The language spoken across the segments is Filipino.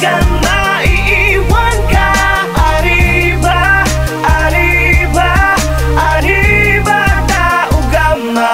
mapapagan, maiiwan ka. Arriba, arriba, arriba, tao gama.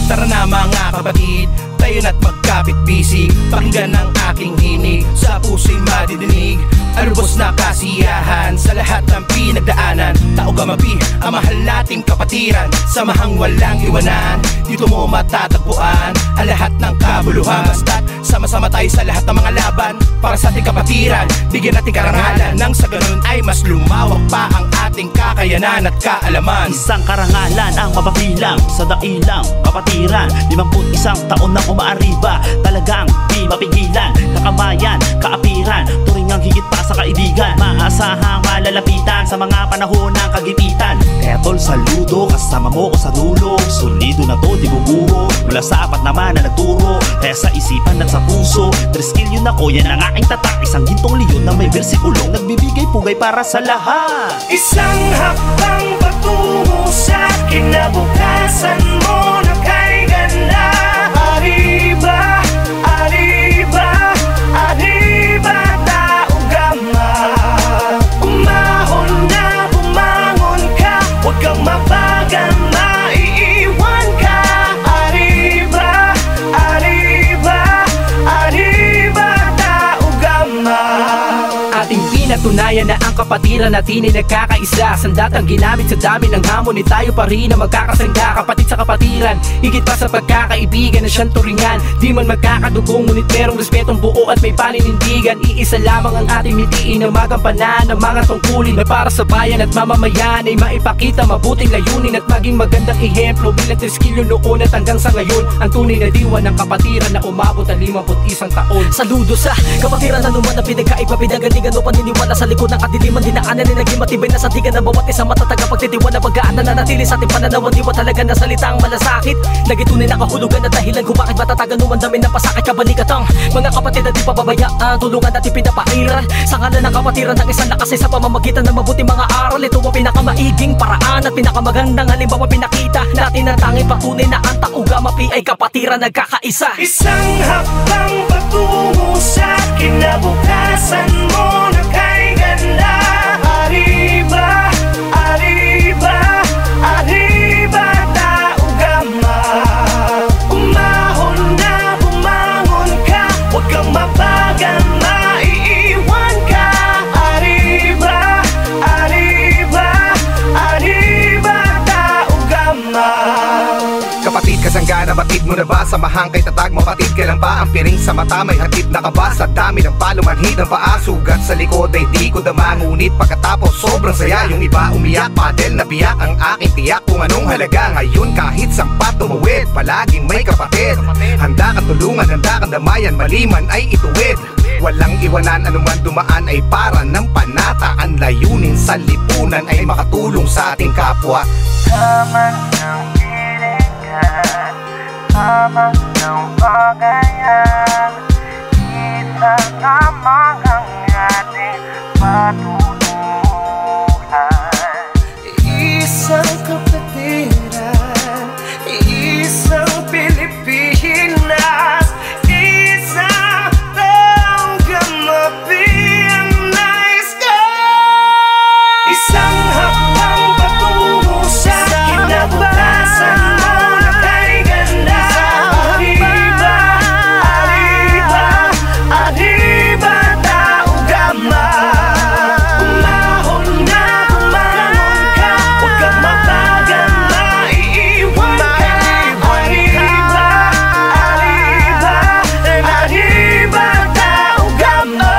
Tara na mga kapatid, tayo na't magkapit-bisig. Pakinggan ang aking hinig, sa puso'y madidinig. Arubos na kasiyahan sa lahat ng pinagdaanan. Tao Gamapi, ang mahal nating kapatiran. Samahang walang iwanan, dito mo matatagpuan ang lahat ng kabuluhan. Basta't sama-sama tayo sa lahat ng mga laban para sa ating kapatiran. Bigyan natin karangalan, nang sa ganun ay mas lumawak pa ang ating kakayanan at kaalaman. Isang karangalan ang mapapilang sa dailang kapatiran. 51 taon na umaariba, talagang di mapigilan. Kakamayan, kaapiran, turingang higit pa sa kaibigan. Maasahang malalapitan sa mga panahon ng kagipitan. Kaya tol, saludo, kasama mo ko sa dulo. Solido na to, di bubuho, mula sa apat naman na nagturo. Kaya sa isipan at sa puso, 3 skill yun ako, yan ang aking tatak. Isang gintong leon na may bersikulong nagbibigay pugay para sa lahat. Isang hakbang patungo sa kinabukasan mo na kay ganda. Arriba, arriba, arriba, tao gama. Umahon na, bumangon ka, huwag kang mapagan, maiiwan ka. Arriba, arriba, arriba, tao gama. Ating pinatunayan na ang kapatiran natin ay nagkakaisa. Sandatang ginamit sa dami ng hamon, ni tayo pa rin ang magkakasangga. Kapatid sa kapatiran, higit pa sa pagkakaibigan na siyang turingan. Di man magkakadugong, ngunit merong respetong buo at may paninindigan. Iisa lamang ang ating mitiin na magampanan ng mga tungkulin na para sa bayan at mamamayan ay maipakita mabuting layunin at maging magandang ehemplo bilang 3 skill noon at hanggang sa ngayon. Ang tunay na diwa ng kapatiran na umabot ang 51 taon. Saludo sa kapatiran na naman na pinagkaiba, pinagalingan o paniniwala sa likod ng kadiliman. Dinaanan ay naging matibay na sandigan ng bawat isang matataga pagtitiwala. Pagkaan na nanatili sa ating pananaw, diwa talaga na salitang malasakit. Nagitunay na kahulugan na dahilan kung bakit matatagan numan dami ng pasakit. Kabalikat ang mga kapatid na di pababayaan, tulungan natin pinapairal sa ngalan ng kapatiran ng isang lakas sa pamamagitan ng mabuting mga aral. Ito ang pinakamaiging paraan at pinakamagandang halimbawa pinakita natin ang tanging patunay na ang Tao Gamapi ay kapatiran nagkakaisa. Isang hakbang patungo sa kinabukasan mo na kay ganda. Arriba, arriba, arriba, tao gama. Umahon na, bumangon ka, huwag kang mapagan, maiiwan ka. Arriba, arriba, arriba, tao gama. Kapatid, kasangga na batid mo na ba? Samahang kay tatag, mapatid kailan pa? Ang piring sa mata may hatid na kaba. Sa dami ng palumanhid ng paa, sugat sa likod ay di ko dama. Ngunit pagkatapos sobrang saya, yung iba umiyak, padel na biyak. Ang aking tiyak kung anong halaga ngayon kahit sampat tumawid. Palaging may kapatid, handa kang tulungan, handa kang damayan, maliman ay ituwid. Walang iwanan, anuman dumaan ay para ng panata. Ang layunin sa lipunan ay makatulong sa ating kapwa. Tama ng hilingan, tama ng bagayan, isa lamang ang ating patutunguhan. Isang kapatiran, isang Pilipinas, isang Tao Gamapi ang nais ko. Isang hakbang patungo sa kinabukasan mo na kay ganda. Arriba, arriba, arriba, tao gama. Umahon na, bumangon ka, huwag kang mapagan, maiiwan ka. Arriba, arriba, arriba, tao gama.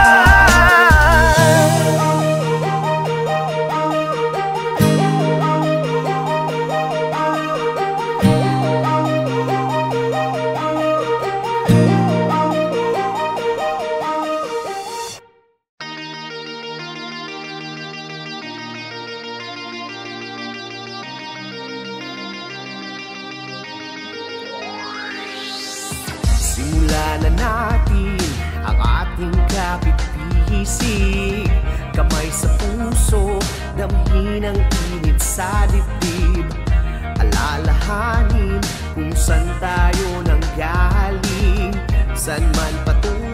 Simulan na natin ang ating kapit-bisig. Kamay sa puso, damhin ang init sa dibdib. Alalahanin kung saan tayo nanggaling, saan man patungo